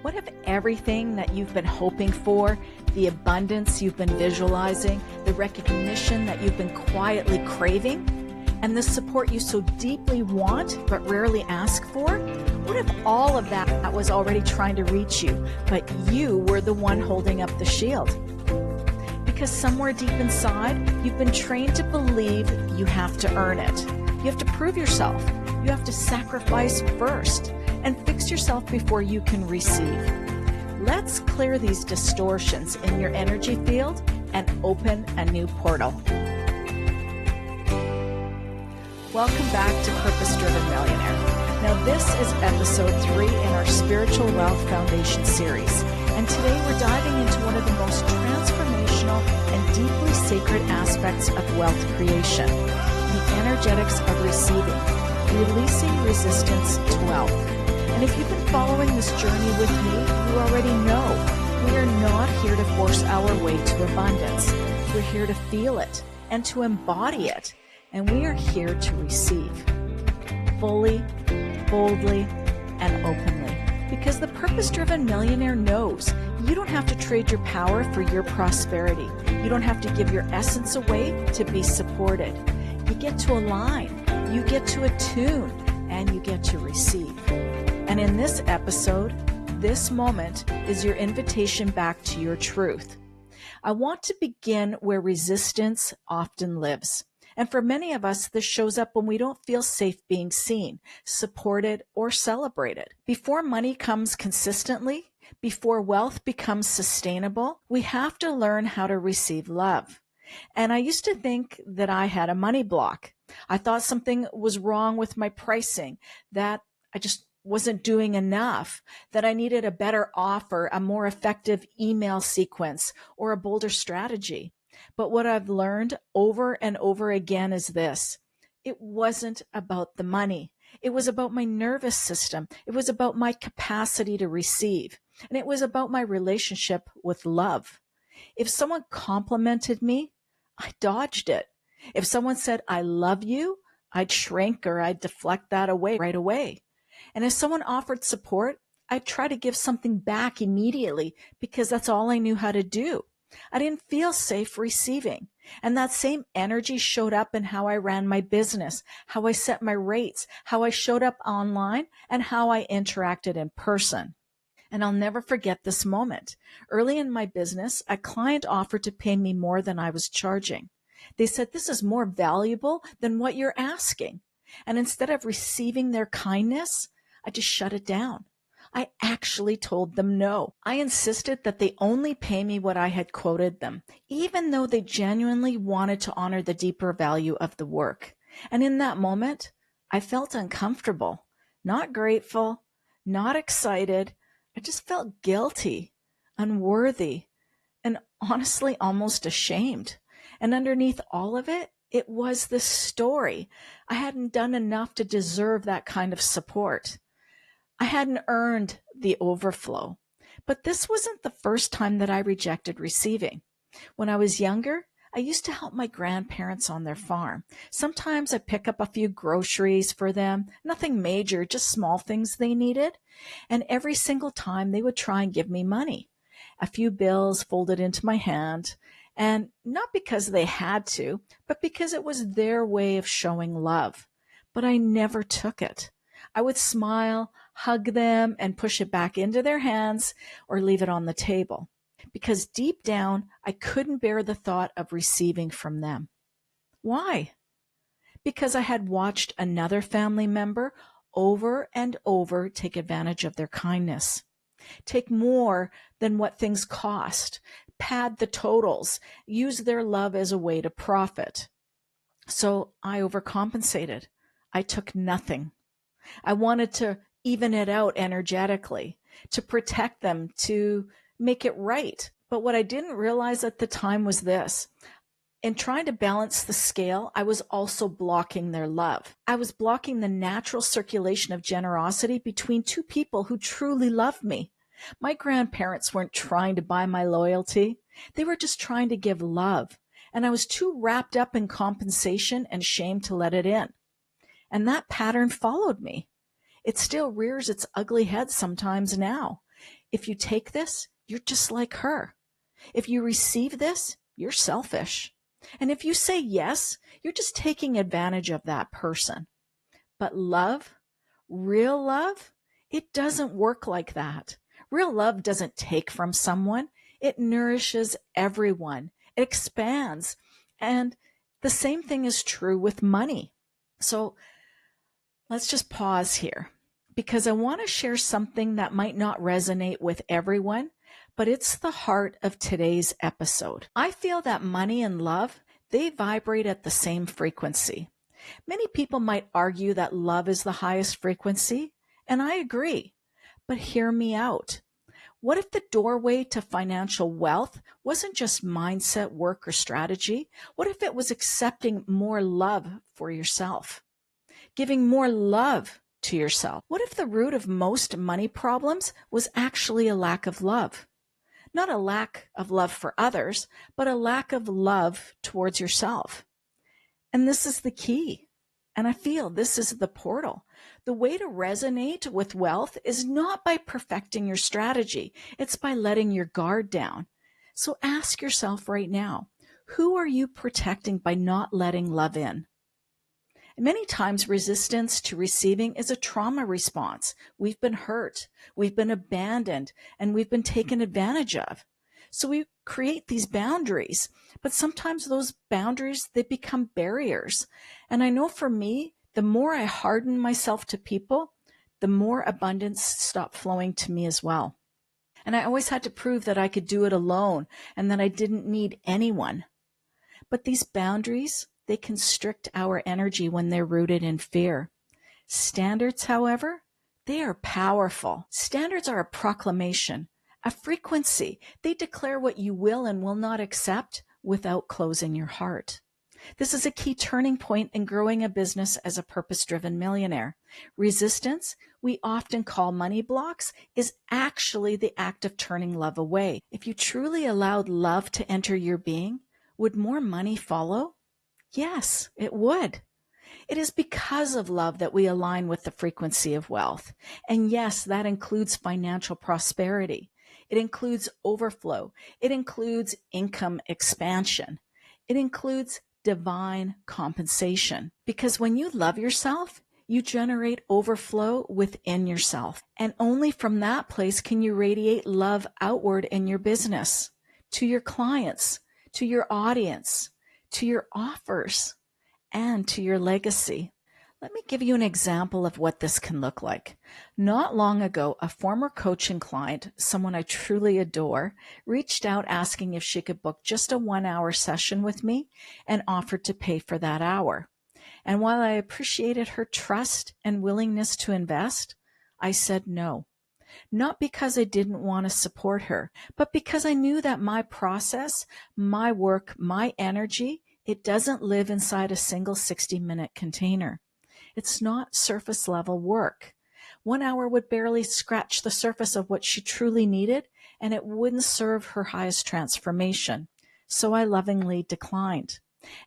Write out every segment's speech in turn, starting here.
What if everything that you've been hoping for, the abundance you've been visualizing, the recognition that you've been quietly craving, and the support you so deeply want but rarely ask for? What if all of that was already trying to reach you, but you were the one holding up the shield? Because somewhere deep inside, you've been trained to believe you have to earn it. You have to prove yourself. You have to sacrifice first and fix yourself before you can receive. Let's clear these distortions in your energy field and open a new portal. Welcome back to Purpose Driven Millionaire. Now this is episode 3 in our Spiritual Wealth Foundation series. And today we're diving into one of the most transformational and deeply sacred aspects of wealth creation, the energetics of receiving, releasing resistance to wealth. And if you've been following this journey with me, you already know we are not here to force our way to abundance. We're here to feel it and to embody it. And we are here to receive fully, boldly, and openly. Because the purpose-driven millionaire knows you don't have to trade your power for your prosperity. You don't have to give your essence away to be supported. You get to align, you get to attune, and you get to receive. And in this episode, this moment is your invitation back to your truth. I want to begin where resistance often lives. And for many of us, this shows up when we don't feel safe being seen, supported, or celebrated. Before money comes consistently, before wealth becomes sustainable, we have to learn how to receive love. And I used to think that I had a money block. I thought something was wrong with my pricing, that I just wasn't doing enough, that I needed a better offer, a more effective email sequence, or a bolder strategy. But what I've learned over and over again is this. It wasn't about the money. It was about my nervous system. It was about my capacity to receive. And it was about my relationship with love. If someone complimented me, I dodged it. If someone said, I love you, I'd shrink or I'd deflect that away right away. And if someone offered support, I'd try to give something back immediately because that's all I knew how to do. I didn't feel safe receiving. And that same energy showed up in how I ran my business, how I set my rates, how I showed up online, and how I interacted in person. And I'll never forget this moment. Early in my business, a client offered to pay me more than I was charging. They said, this is more valuable than what you're asking. And instead of receiving their kindness, I just shut it down. I actually told them no. I insisted that they only pay me what I had quoted them, even though they genuinely wanted to honor the deeper value of the work. And in that moment, I felt uncomfortable, not grateful, not excited. I just felt guilty, unworthy, and honestly almost ashamed. And underneath all of it, it was this story. I hadn't done enough to deserve that kind of support. I hadn't earned the overflow. But this wasn't the first time that I rejected receiving. When I was younger, I used to help my grandparents on their farm. Sometimes I'd pick up a few groceries for them, nothing major, just small things they needed. And every single time they would try and give me money. A few bills folded into my hand. And not because they had to, but because it was their way of showing love. But I never took it. I would smile, hug them, and push it back into their hands or leave it on the table. Because deep down, I couldn't bear the thought of receiving from them. Why? Because I had watched another family member over and over take advantage of their kindness. Take more than what things cost, pad the totals, use their love as a way to profit. So I overcompensated. I took nothing. I wanted to even it out energetically, to protect them, to make it right. But what I didn't realize at the time was this. In trying to balance the scale, I was also blocking their love. I was blocking the natural circulation of generosity between two people who truly loved me. My grandparents weren't trying to buy my loyalty. They were just trying to give love. And I was too wrapped up in compensation and shame to let it in. And that pattern followed me. It still rears its ugly head sometimes now. If you take this, you're just like her. If you receive this, you're selfish. And if you say yes, you're just taking advantage of that person. But love, real love, it doesn't work like that. Real love doesn't take from someone. It nourishes everyone. It expands. And the same thing is true with money. So let's just pause here because I want to share something that might not resonate with everyone, but it's the heart of today's episode. I feel that money and love, they vibrate at the same frequency. Many people might argue that love is the highest frequency, and I agree. But hear me out. What if the doorway to financial wealth wasn't just mindset, work, or strategy? What if it was accepting more love for yourself? Giving more love to yourself? What if the root of most money problems was actually a lack of love? Not a lack of love for others, but a lack of love towards yourself. And this is the key. And I feel this is the portal. The way to resonate with wealth is not by perfecting your strategy. It's by letting your guard down. So ask yourself right now, who are you protecting by not letting love in? Many times resistance to receiving is a trauma response. We've been hurt, we've been abandoned, and we've been taken advantage of. So we create these boundaries, but sometimes those boundaries, they become barriers. And I know for me, the more I harden myself to people, the more abundance stopped flowing to me as well. And I always had to prove that I could do it alone and that I didn't need anyone. But these boundaries, they constrict our energy when they're rooted in fear. Standards, however, they are powerful. Standards are a proclamation, a frequency. They declare what you will and will not accept without closing your heart. This is a key turning point in growing a business as a purpose-driven millionaire. Resistance, we often call money blocks, is actually the act of turning love away. If you truly allowed love to enter your being, would more money follow? Yes, it would. It is because of love that we align with the frequency of wealth. And yes, that includes financial prosperity. It includes overflow. It includes income expansion. It includes divine compensation. Because when you love yourself, you generate overflow within yourself. And only from that place can you radiate love outward in your business, to your clients, to your audience, to your offers, and to your legacy. Let me give you an example of what this can look like. Not long ago, a former coaching client, someone I truly adore, reached out asking if she could book just a 1-hour session with me and offered to pay for that hour. And while I appreciated her trust and willingness to invest, I said no. Not because I didn't want to support her, but because I knew that my process, my work, my energy, it doesn't live inside a single 60-minute container. It's not surface level work. 1 hour would barely scratch the surface of what she truly needed, and it wouldn't serve her highest transformation. So I lovingly declined.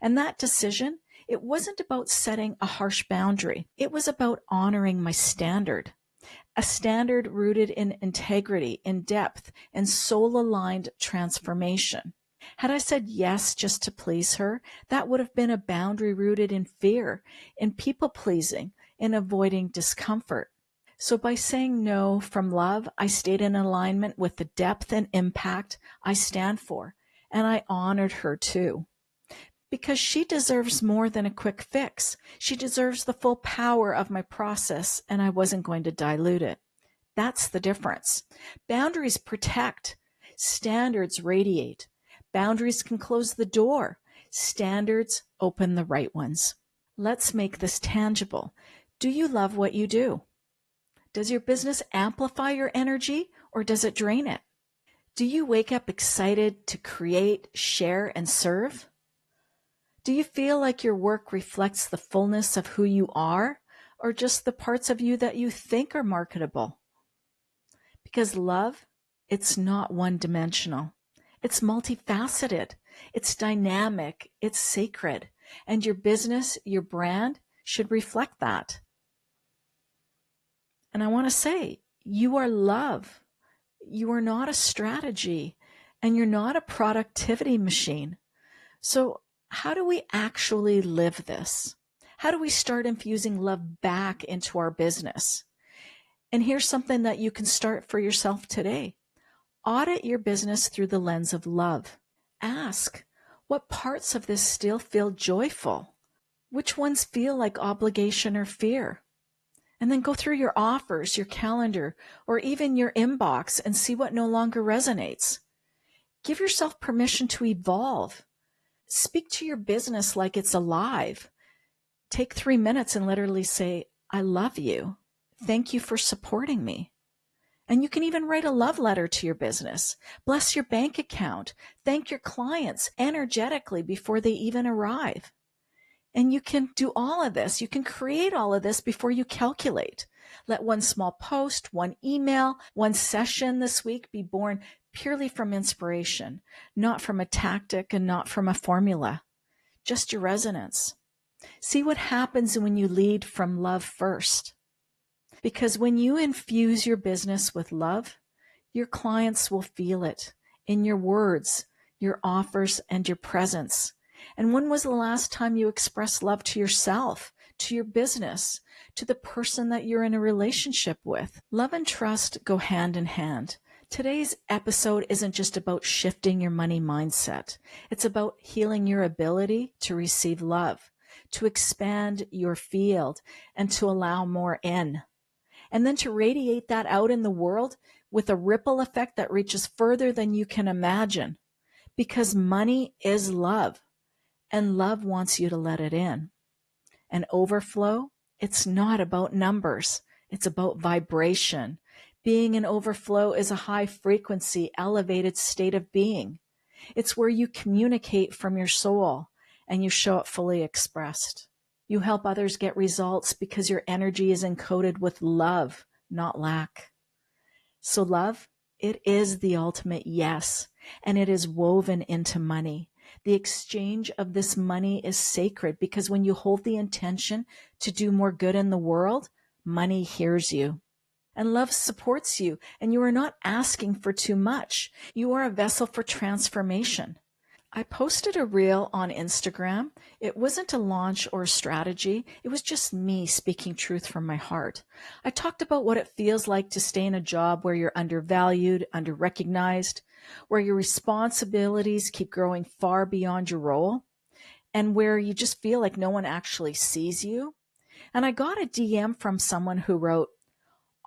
And that decision, it wasn't about setting a harsh boundary. It was about honoring my standard. A standard rooted in integrity, in depth, and soul-aligned transformation. Had I said yes just to please her, that would have been a boundary rooted in fear, in people-pleasing, in avoiding discomfort. So by saying no from love, I stayed in alignment with the depth and impact I stand for, and I honored her too. Because she deserves more than a quick fix. She deserves the full power of my process, and I wasn't going to dilute it. That's the difference. Boundaries protect. Standards radiate. Boundaries can close the door. Standards open the right ones. Let's make this tangible. Do you love what you do? Does your business amplify your energy, or does it drain it? Do you wake up excited to create, share, and serve? Do you feel like your work reflects the fullness of who you are, or just the parts of you that you think are marketable? Because love, it's not one-dimensional. It's multifaceted. It's dynamic. It's sacred. And your business, your brand should reflect that. And I want to say, you are love. You are not a strategy, and you're not a productivity machine. So how do we actually live this? How do we start infusing love back into our business? And here's something that you can start for yourself today. Audit your business through the lens of love. Ask, what parts of this still feel joyful? Which ones feel like obligation or fear? And then go through your offers, your calendar, or even your inbox and see what no longer resonates. Give yourself permission to evolve. Speak to your business like it's alive. Take 3 minutes and literally say, I love you. Thank you for supporting me. And you can even write a love letter to your business. Bless your bank account. Thank your clients energetically before they even arrive. And you can do all of this. You can create all of this before you calculate. Let one small post, one email, one session this week be born purely from inspiration, not from a tactic and not from a formula. Just your resonance. See what happens when you lead from love first. Because when you infuse your business with love, your clients will feel it in your words, your offers, and your presence. And when was the last time you expressed love to yourself, to your business, to the person that you're in a relationship with? Love and trust go hand in hand. Today's episode isn't just about shifting your money mindset. It's about healing your ability to receive love, to expand your field, and to allow more in. And then to radiate that out in the world with a ripple effect that reaches further than you can imagine. Because money is love, and love wants you to let it in. And overflow, it's not about numbers. It's about vibration. Being in overflow is a high frequency, elevated state of being. It's where you communicate from your soul and you show it fully expressed. You help others get results because your energy is encoded with love, not lack. So love, it is the ultimate yes, and it is woven into money. The exchange of this money is sacred because when you hold the intention to do more good in the world, money hears you. And love supports you, and you are not asking for too much. You are a vessel for transformation. I posted a reel on Instagram. It wasn't a launch or a strategy. It was just me speaking truth from my heart. I talked about what it feels like to stay in a job where you're undervalued, underrecognized, where your responsibilities keep growing far beyond your role, and where you just feel like no one actually sees you. And I got a DM from someone who wrote,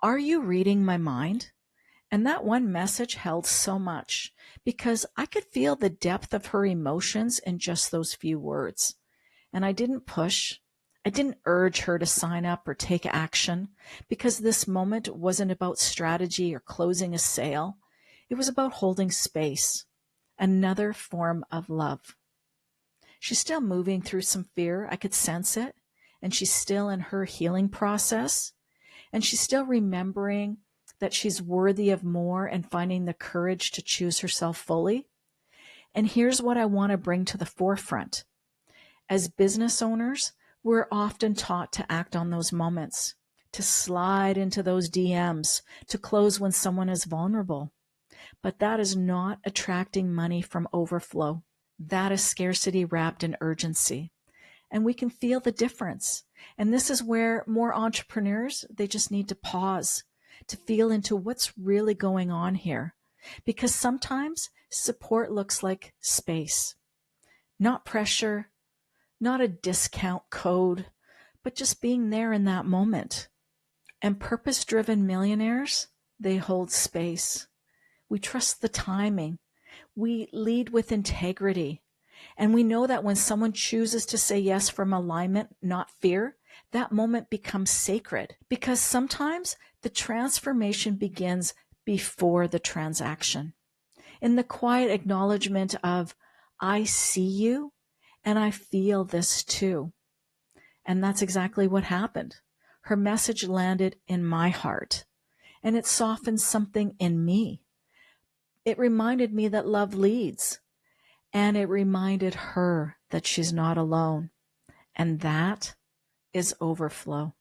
"Are you reading my mind?" And that one message held so much because I could feel the depth of her emotions in just those few words. And I didn't push. I didn't urge her to sign up or take action because this moment wasn't about strategy or closing a sale. It was about holding space, another form of love. She's still moving through some fear. I could sense it. And she's still in her healing process. And she's still remembering that she's worthy of more and finding the courage to choose herself fully. And here's what I want to bring to the forefront. As business owners, we're often taught to act on those moments, to slide into those DMs, to close when someone is vulnerable. But that is not attracting money from overflow. That is scarcity wrapped in urgency. And we can feel the difference. And this is where more entrepreneurs, they just need to pause to feel into what's really going on here. Because sometimes support looks like space, not pressure, not a discount code, but just being there in that moment. And purpose-driven millionaires, they hold space. We trust the timing. We lead with integrity. And we know that when someone chooses to say yes from alignment, not fear, that moment becomes sacred. Because sometimes the transformation begins before the transaction. In the quiet acknowledgement of, I see you and I feel this too. And that's exactly what happened. Her message landed in my heart and it softened something in me. It reminded me that love leads. And it reminded her that she's not alone. And that is overflow.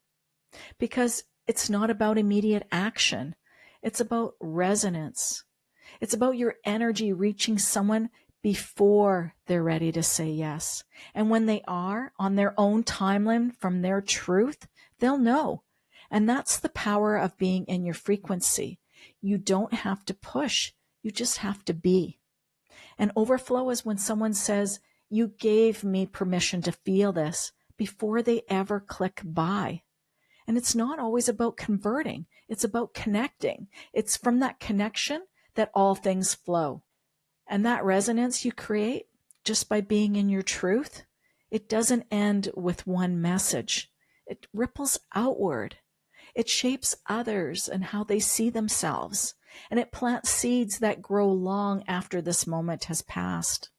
Because it's not about immediate action. It's about resonance. It's about your energy reaching someone before they're ready to say yes. And when they are on their own timeline from their truth, they'll know. And that's the power of being in your frequency. You don't have to push. You just have to be. And overflow is when someone says, you gave me permission to feel this before they ever click buy. And it's not always about converting. It's about connecting. It's from that connection that all things flow. And that resonance you create just by being in your truth, it doesn't end with one message. It ripples outward. It shapes others and how they see themselves. And it plants seeds that grow long after this moment has passed.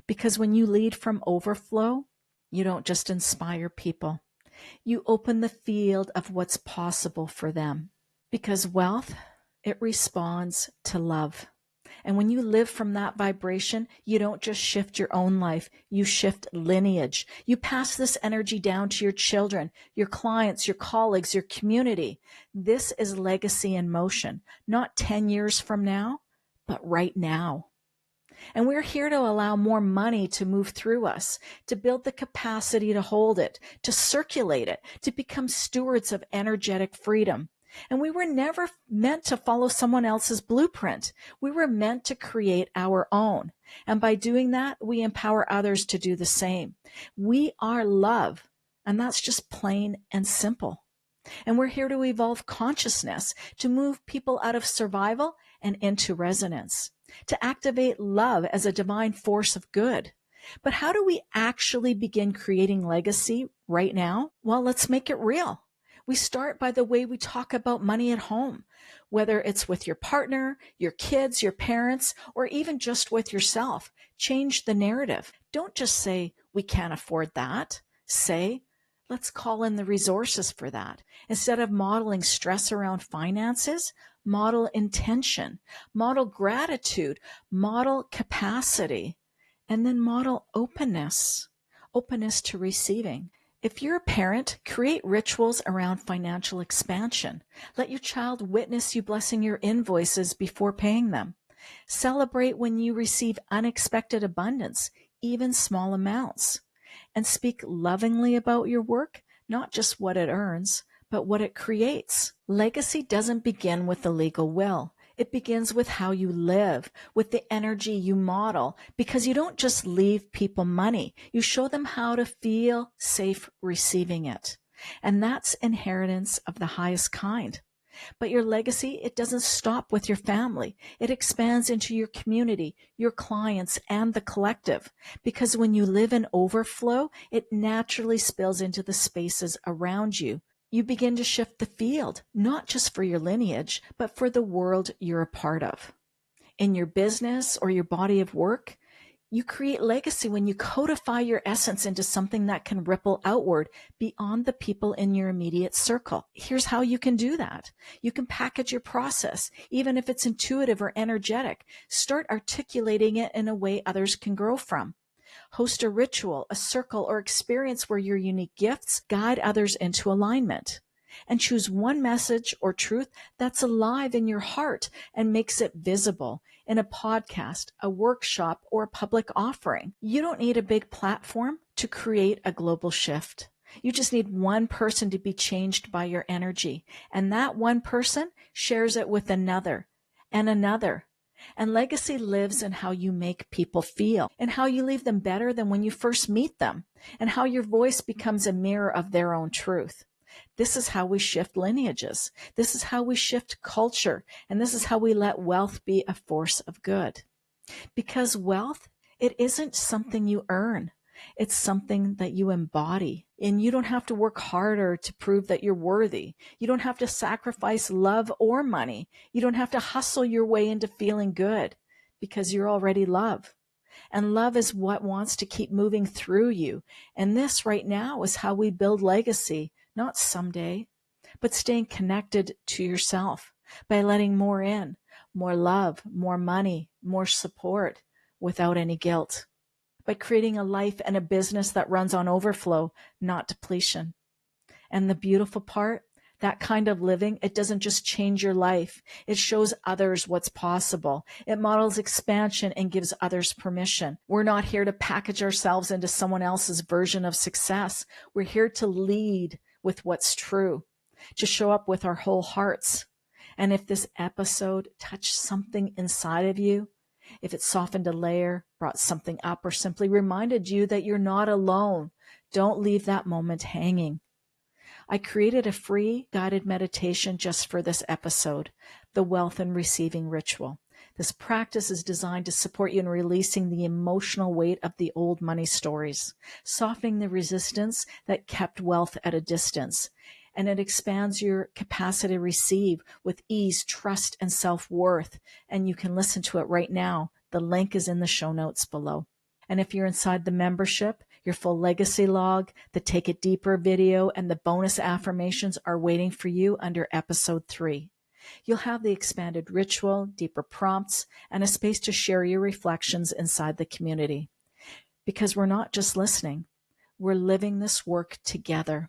Because when you lead from overflow, you don't just inspire people. You open the field of what's possible for them. Because wealth, it responds to love. And when you live from that vibration, you don't just shift your own life, you shift lineage. You pass this energy down to your children, your clients, your colleagues, your community. This is legacy in motion, not 10 years from now, but right now. And we're here to allow more money to move through us, to build the capacity to hold it, to circulate it, to become stewards of energetic freedom. And we were never meant to follow someone else's blueprint. We were meant to create our own. And by doing that, we empower others to do the same. We are love, and that's just plain and simple. And we're here to evolve consciousness, to move people out of survival and into resonance, to activate love as a divine force of good. But how do we actually begin creating legacy right now? Well, let's make it real. We start by the way we talk about money at home, whether it's with your partner, your kids, your parents, or even just with yourself. Change the narrative. Don't just say, we can't afford that. Say, let's call in the resources for that. Instead of modeling stress around finances, model intention, model gratitude, model capacity, and then model openness to receiving. If you're a parent, create rituals around financial expansion. Let your child witness you blessing your invoices before paying them. Celebrate when you receive unexpected abundance, even small amounts. And speak lovingly about your work, not just what it earns, but what it creates. Legacy doesn't begin with the legal will. It begins with how you live, with the energy you model, because you don't just leave people money. You show them how to feel safe receiving it. And that's inheritance of the highest kind. But your legacy, it doesn't stop with your family. It expands into your community, your clients, and the collective. Because when you live in overflow, it naturally spills into the spaces around you. You begin to shift the field, not just for your lineage, but for the world you're a part of. In your business or your body of work, you create legacy when you codify your essence into something that can ripple outward beyond the people in your immediate circle. Here's how you can do that. You can package your process, even if it's intuitive or energetic. Start articulating it in a way others can grow from. Host a ritual, a circle, or experience where your unique gifts guide others into alignment. And choose one message or truth that's alive in your heart and makes it visible in a podcast, a workshop, or a public offering. You don't need a big platform to create a global shift. You just need one person to be changed by your energy. And that one person shares it with another and another. And legacy lives in how you make people feel and how you leave them better than when you first meet them and how your voice becomes a mirror of their own truth. This is how we shift lineages. This is how we shift culture. And this is how we let wealth be a force of good. Because wealth, it isn't something you earn. It's something that you embody. And you don't have to work harder to prove that you're worthy. You don't have to sacrifice love or money. You don't have to hustle your way into feeling good because you're already love. And love is what wants to keep moving through you. And this right now is how we build legacy, not someday, but staying connected to yourself by letting more in, more love, more money, more support without any guilt. By creating a life and a business that runs on overflow, not depletion. And the beautiful part, That kind of living, it doesn't just change your life. It shows others what's possible. It models expansion and gives others permission. We're not here to package ourselves into someone else's version of success. We're here to lead with what's true, to show up with our whole hearts. And if this episode touched something inside of you, if it softened a layer, brought something up, or simply reminded you that you're not alone, don't leave that moment hanging. I created a free guided meditation just for this episode, the Wealth and Receiving Ritual. This practice is designed to support you in releasing the emotional weight of the old money stories, softening the resistance that kept wealth at a distance, and it expands your capacity to receive with ease, trust, and self-worth. And you can listen to it right now. The link is in the show notes below. And if you're inside the membership, your full legacy log, the Take It Deeper video, and the bonus affirmations are waiting for you under episode 3. You'll have the expanded ritual, deeper prompts, and a space to share your reflections inside the community. Because we're not just listening, we're living this work together.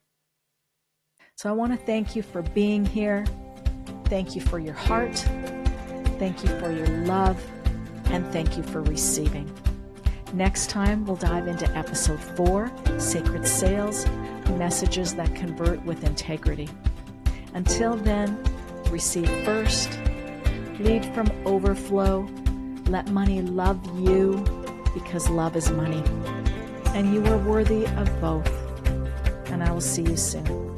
So I want to thank you for being here. Thank you for your heart. Thank you for your love. And thank you for receiving. Next time, we'll dive into episode 4, Sacred Sales, Messages that Convert with Integrity. Until then, receive first, lead from overflow, let money love you because love is money. And you are worthy of both. And I will see you soon.